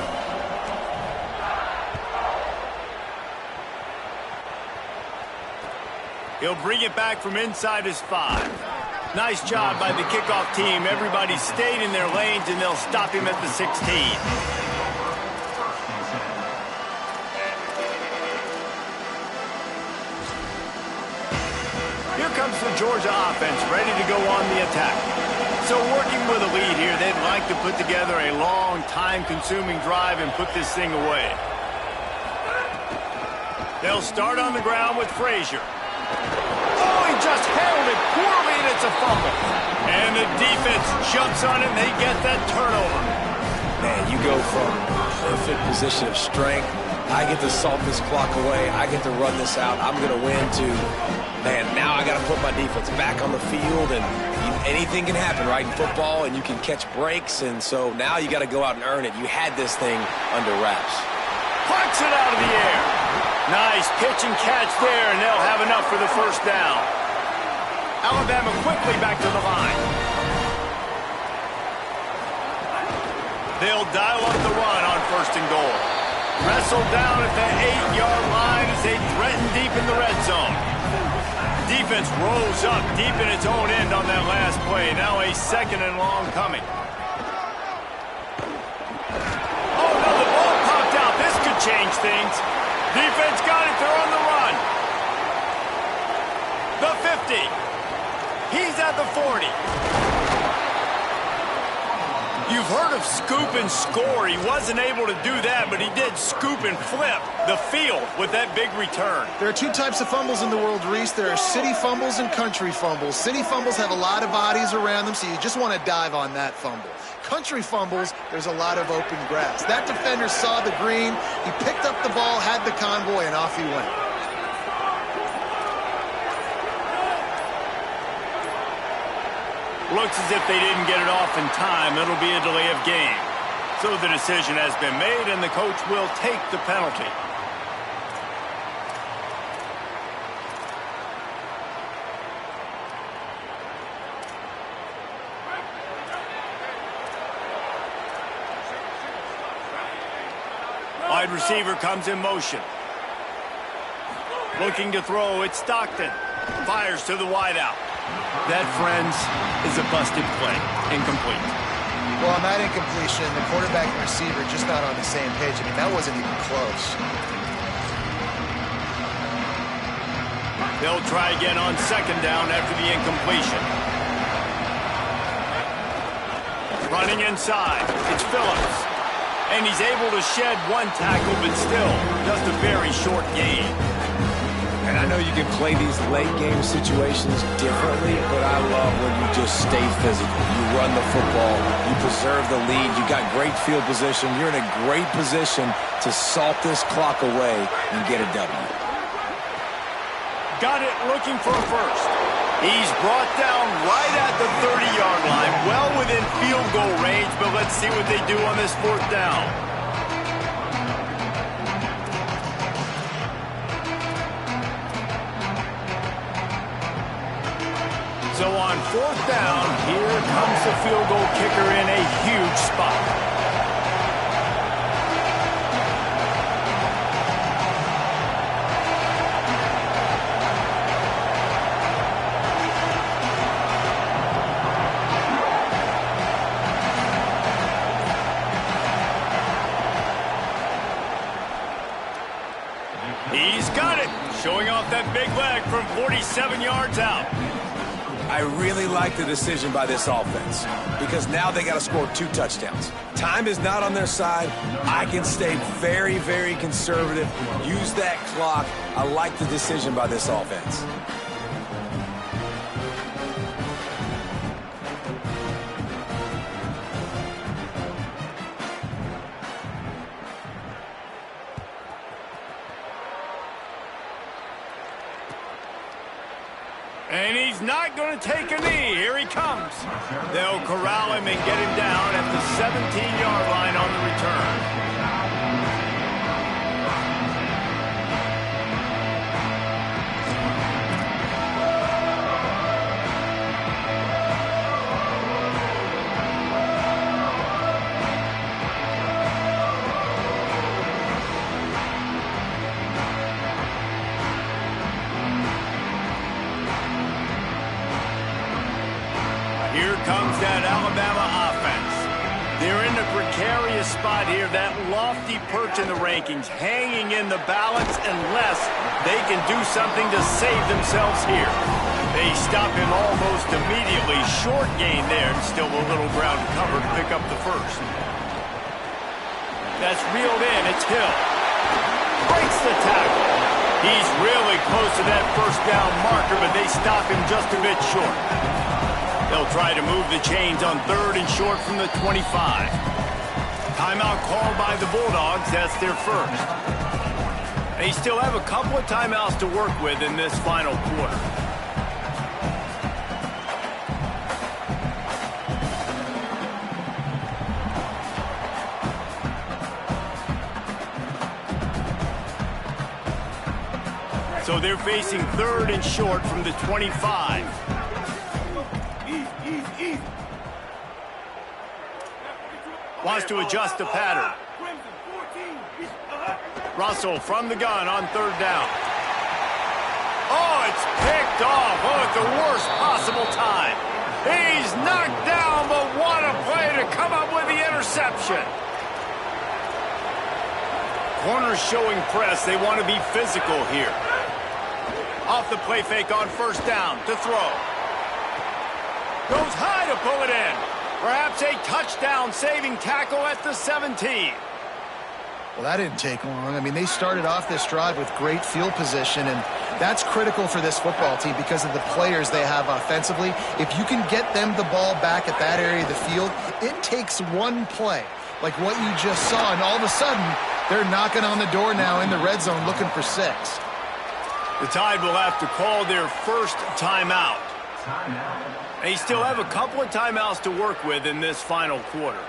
He'll bring it back from inside his 5. Nice job by the kickoff team. Everybody stayed in their lanes, and they'll stop him at the 16. Here comes the Georgia offense, ready to go on the attack. So working with a lead here, they'd like to put together a long, time-consuming drive and put this thing away. They'll start on the ground with Frazier. Oh, he just handled it poorly, and it's a fumble. And the defense jumps on it, and they get that turnover. Man, you go from perfect position of strength. I get to salt this clock away. I get to run this out. I'm going to win to, man, now I got to put my defense back on the field, and anything can happen, right, in football, and you can catch breaks, and so now you got to go out and earn it. You had this thing under wraps. Plucks it out of the air. Nice pitch and catch there, and they'll have enough for the first down. Alabama quickly back to the line. They'll dial up the run on 1st and goal. Wrestled down at the 8-yard line as they threaten deep in the red zone. Defense rose up deep in its own end on that last play. Now a 2nd and long coming. Oh, no, the ball popped out. This could change things. Defense got it. They're on the run. The 50. He's at the 40. You've heard of scoop and score. He wasn't able to do that, but he did scoop and flip the field with that big return. There are 2 types of fumbles in the world, Reese. There are city fumbles and country fumbles. City fumbles have a lot of bodies around them, so you just want to dive on that fumble. Country fumbles, there's a lot of open grass. That defender saw the green, he picked up the ball, had the convoy, and off he went. Looks as if they didn't get it off in time. It'll be a delay of game. So the decision has been made, and the coach will take the penalty. Wide receiver comes in motion. Looking to throw, it's Stockton. Fires to the wideout. That, friends, is a busted play. Incomplete. Well, on that incompletion, the quarterback and receiver just not on the same page. I mean, that wasn't even close. They'll try again on 2nd down after the incompletion. Running inside. It's Phillips. And he's able to shed 1 tackle, but still just a very short gain. And I know you can play these late-game situations differently, but I love when you just stay physical. You run the football, you preserve the lead, you got great field position, you're in a great position to salt this clock away and get a W. Got it, looking for a first. He's brought down right at the 30-yard line, well within field goal range, but let's see what they do on this 4th down. So on 4th down, here comes the field goal kicker in a huge spot. He's got it, showing off that big leg from 47 yards out. I really like the decision by this offense because now they got to score 2 touchdowns. Time is not on their side. I can stay very, very conservative, use that clock. I like the decision by this offense. And he's not going to take a knee. Here he comes. They'll corral him and get him down at the 17-yard line on the return. Here comes that Alabama offense. They're in a precarious spot here, that lofty perch in the rankings, hanging in the balance unless they can do something to save themselves here. They stop him almost immediately. Short gain there, and still a little ground to cover to pick up the first. That's reeled in. It's Hill. Breaks the tackle. He's really close to that first down marker, but they stop him just a bit short. They'll try to move the chains on 3rd and short from the 25. Timeout called by the Bulldogs. That's their first. They still have a couple of timeouts to work with in this final quarter. So they're facing 3rd and short from the 25. Wants to adjust the pattern. Russell from the gun on 3rd down. Oh, it's picked off. Oh, at the worst possible time. He's knocked down, but what a play to come up with the interception. Corners showing press. They want to be physical here. Off the play fake on 1st down to throw. Goes high to pull it in. Perhaps a touchdown-saving tackle at the 17. Well, that didn't take long. I mean, they started off this drive with great field position, and that's critical for this football team because of the players they have offensively. If you can get them the ball back at that area of the field, it takes one play, like what you just saw, and all of a sudden, they're knocking on the door now in the red zone looking for 6. The Tide will have to call their first timeout. They still have a couple of timeouts to work with in this final quarter.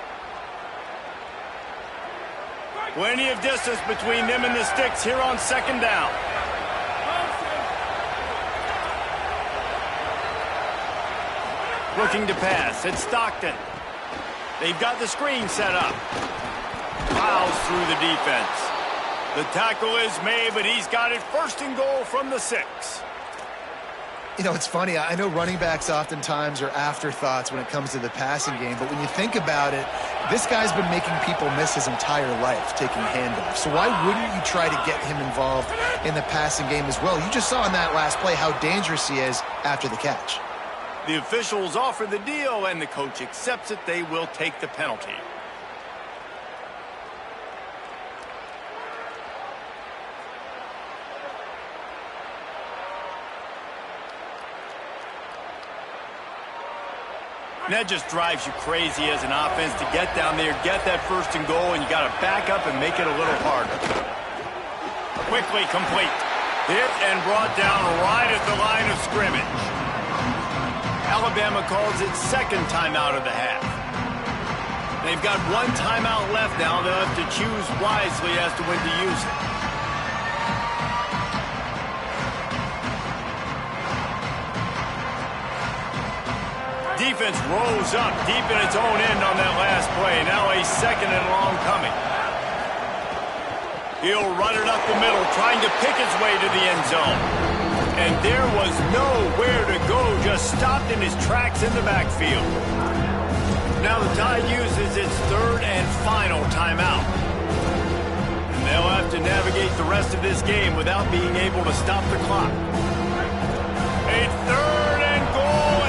Plenty of distance between them and the sticks here on 2nd down. Looking to pass. It's Stockton. They've got the screen set up. Plows through the defense. The tackle is made, but he's got it 1st and goal from the 6. You know, it's funny. I know running backs oftentimes are afterthoughts when it comes to the passing game, but when you think about it, this guy's been making people miss his entire life taking handoffs. So why wouldn't you try to get him involved in the passing game as well? You just saw in that last play how dangerous he is after the catch. The officials offer the deal, and the coach accepts it. They will take the penalty. And that just drives you crazy as an offense to get down there, get that 1st and goal, and you got to back up and make it a little harder. Quickly complete. Hit and brought down right at the line of scrimmage. Alabama calls its 2nd timeout of the half. They've got 1 timeout left now. They'll have to choose wisely as to when to use it. Defense rolls up deep in its own end on that last play. Now a 2nd and long coming. He'll run it up the middle, trying to pick his way to the end zone. And there was nowhere to go, just stopped in his tracks in the backfield. Now the Tide uses its 3rd and final timeout. And they'll have to navigate the rest of this game without being able to stop the clock. A 3rd and goal.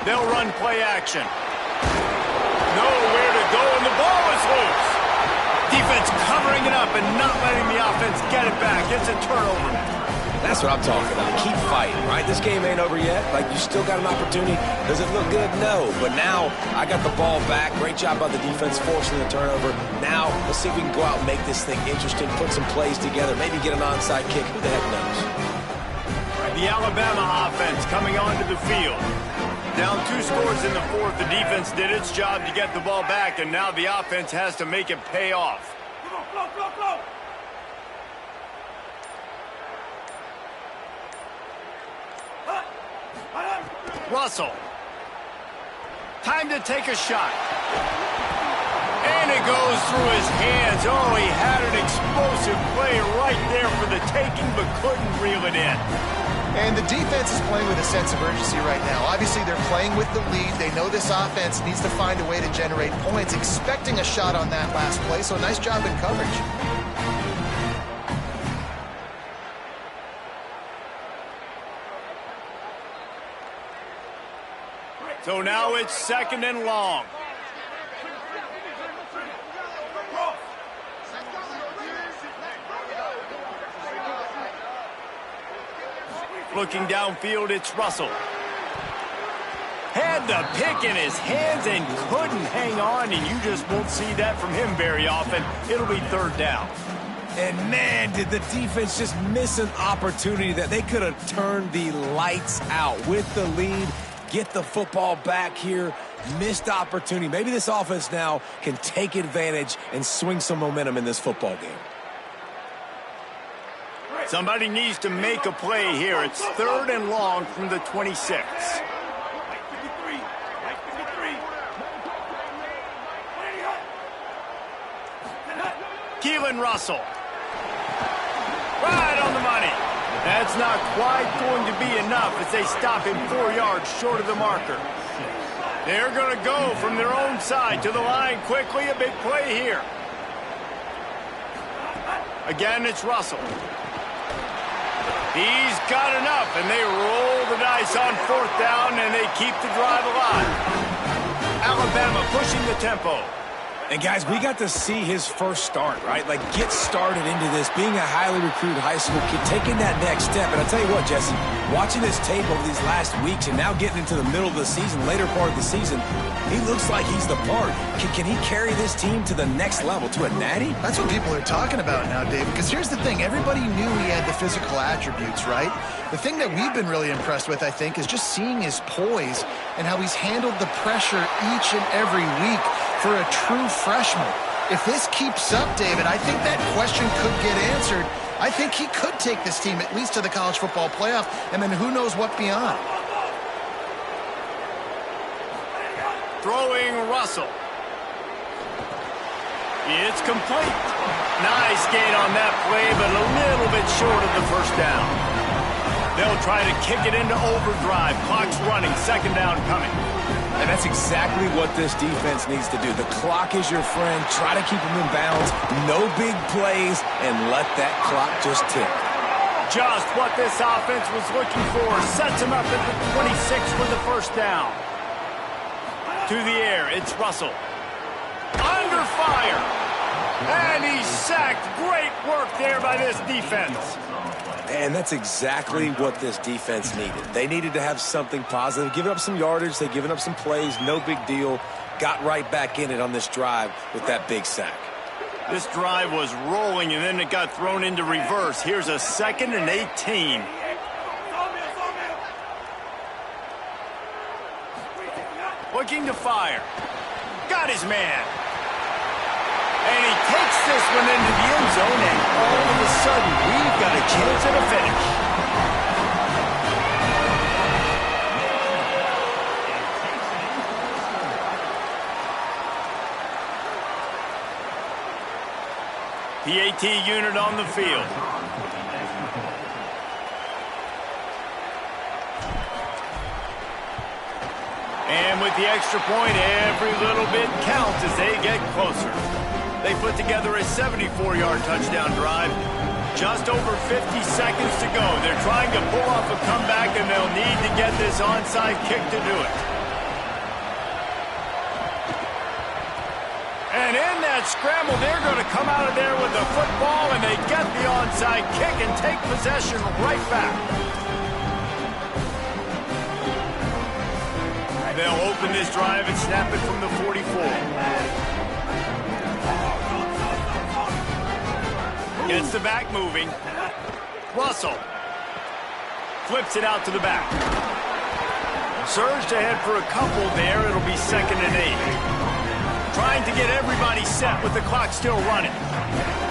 They'll run play action. Nowhere to go, and the ball is loose. Defense covering it up and not letting the offense get it back. It's a turnover. That's what I'm talking about. Keep fighting, right? This game ain't over yet. Like, you still got an opportunity. Does it look good? No. But now I got the ball back. Great job by the defense forcing the turnover. Now let's see if we can go out and make this thing interesting, put some plays together, maybe get an onside kick. Who the heck knows? The Alabama offense coming onto the field. Down 2 scores in the fourth. The defense did its job to get the ball back, and now the offense has to make it pay off. Russell. Time to take a shot. And it goes through his hands. Oh, he had an explosive play right there for the taking, but couldn't reel it in. And the defense is playing with a sense of urgency right now. Obviously, they're playing with the lead. They know this offense needs to find a way to generate points, expecting a shot on that last play, so nice job in coverage. So now it's 2nd and long. Looking downfield, it's Russell. Had the pick in his hands and couldn't hang on, and you just won't see that from him very often. It'll be 3rd down. And, man, did the defense just miss an opportunity that they could have turned the lights out with the lead. Get the football back here. Missed opportunity. Maybe this offense now can take advantage and swing some momentum in this football game. Somebody needs to make a play here. It's 3rd and long from the 26. Keelan Russell. Right on the money. That's not quite going to be enough as they stop him 4 yards short of the marker. They're going to go from their own side to the line quickly. A big play here. Again, it's Russell. He's got enough, and they roll the dice on 4th down, and they keep the drive alive. Alabama pushing the tempo. And, guys, we got to see his first start, right? Like, get started into this, being a highly recruited high school kid, taking that next step. And I'll tell you what, Jesse, watching his tape over these last weeks and now getting into the middle of the season, later part of the season, he looks like he's the part. Can he carry this team to the next level, to a natty? That's what people are talking about now, David, because here's the thing. Everybody knew he had the physical attributes, right? The thing that we've been really impressed with, I think, is just seeing his poise and how he's handled the pressure each and every week for a true freshman. If this keeps up, David, I think that question could get answered. I think he could take this team at least to the college football playoff, and then who knows what beyond. Throwing Russell. It's complete. Nice gain on that play, but a little bit short of the 1st down. They'll try to kick it into overdrive. Clock's running. 2nd down coming. And that's exactly what this defense needs to do. The clock is your friend. Try to keep them in bounds. No big plays, and let that clock just tick. Just what this offense was looking for. Sets him up at the 26 for the 1st down. To the air, it's Russell. Under fire. And he's sacked. Great work there by this defense. And that's exactly what this defense needed. They needed to have something positive. Giving up some yardage, they've given up some plays, no big deal. Got right back in it on this drive with that big sack. This drive was rolling, and then it got thrown into reverse. Here's a 2nd and 18. Looking to fire. Got his man. And he takes this one into the end zone, and all of a sudden, we've got a chance at a finish. PAT unit on the field. And with the extra point, every little bit counts as they get closer. They put together a 74-yard touchdown drive. Just over 50 seconds to go. They're trying to pull off a comeback, and they'll need to get this onside kick to do it. And in that scramble, they're going to come out of there with the football, and they get the onside kick and take possession right back. They'll open this drive and snap it from the 44. Gets the back moving. Russell flips it out to the back. Surged ahead for a couple there. It'll be 2nd and 8. Trying to get everybody set with the clock still running.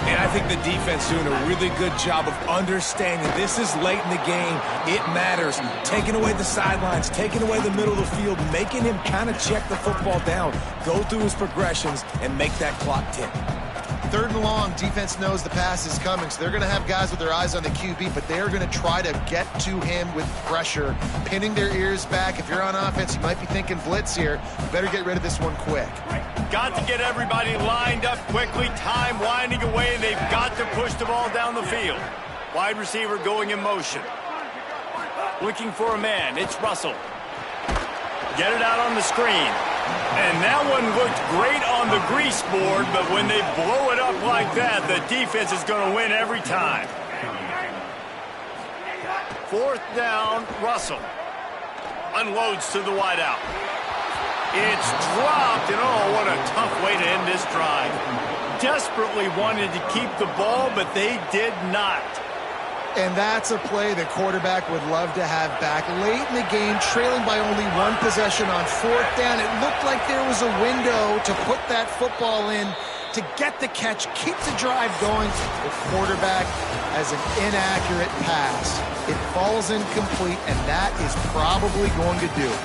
And I think the defense doing a really good job of understanding this is late in the game. It matters. Taking away the sidelines, taking away the middle of the field, making him kind of check the football down, go through his progressions, and make that clock tick. 3rd and long, defense knows the pass is coming, so they're going to have guys with their eyes on the QB, but they're going to try to get to him with pressure, pinning their ears back. If you're on offense, you might be thinking blitz here. You better get rid of this one quick. Got to get everybody lined up quickly. Time winding away, and they've got to push the ball down the field. Wide receiver going in motion. Looking for a man. It's Russell. Get it out on the screen. And that one looked great on the grease board, but when they blow it up like that, the defense is going to win every time. 4th down, Russell. Unloads to the wideout. It's dropped, and oh, what a tough way to end this drive. Desperately wanted to keep the ball, but they did not. And that's a play the quarterback would love to have back. Late in the game, trailing by only 1 possession on 4th down, it looked like there was a window to put that football in, to get the catch, keep the drive going. The quarterback has an inaccurate pass. It falls incomplete, and that is probably going to do it.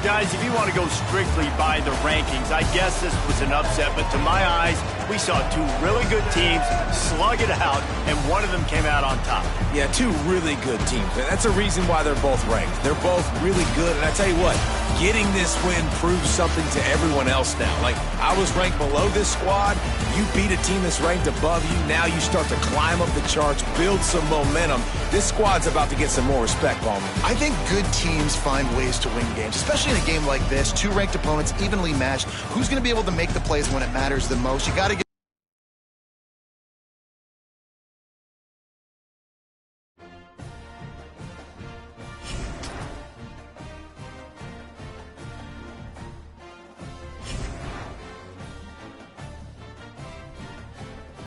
Guys, if you want to go strictly by the rankings, I guess this was an upset, but to my eyes, we saw 2 really good teams slug it out, and one of them came out on top. Yeah, 2 really good teams. And that's a reason why they're both ranked. They're both really good, and I tell you what, getting this win proves something to everyone else now. Like, I was ranked below this squad. You beat a team that's ranked above you. Now you start to climb up the charts, build some momentum. This squad's about to get some more respect, Ballman. I think good teams find ways to win games, especially in a game like this. 2 ranked opponents, evenly matched. Who's going to be able to make the plays when it matters the most? You got to